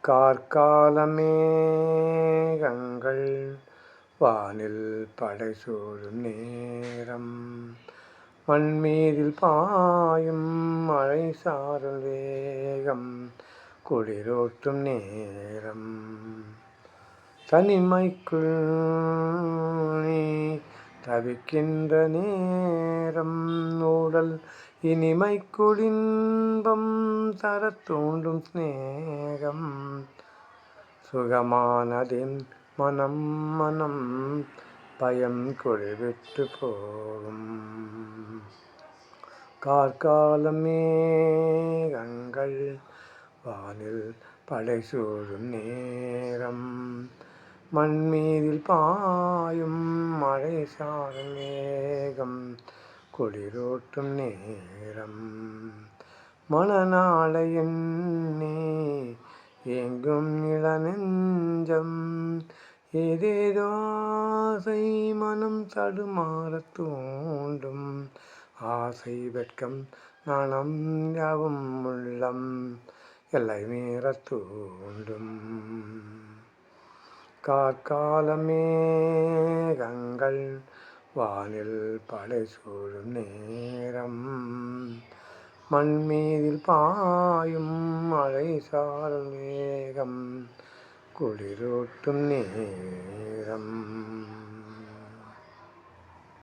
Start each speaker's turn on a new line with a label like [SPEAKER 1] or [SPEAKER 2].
[SPEAKER 1] கார்கால மேகங்கள் வானில் படைசூழும் நேரம், மண்மீதில் பாயும் மழை சாரல் வேகம் குளிரூட்டும் நேரம், தனிமைக்குள் நீ தவிக்கின்ற நேரம், ஊடல் இனிமைக்குள் இன்பம் தரத் தூண்டும் சிநேகம், சுகமானதின் மனம் மனம் பயம் குளிர்விட்டு போகும். கார்கால மேகங்கள் வானில் படைசூழும் நேரம், மண்மீதில் பாயும் மழை சாரல் வேகம் குளிரூட்டும் நேரம், மணநாளை எண்ணி ஏங்கும் இளநெஞ்சம், ஏதேதோ ஆசை மனம் தடுமாறத் தூண்டும், ஆசை வெட்கம் நாணம் யாவும் உள்ளம் எல்லை மீறத் தூண்டும். கார்கால மேகங்கள் வானில் படைசூழும் நேரம், மண்மீதில் பாயும் மழை சாரல் வேகம் குளிரூட்டும் நேரம்.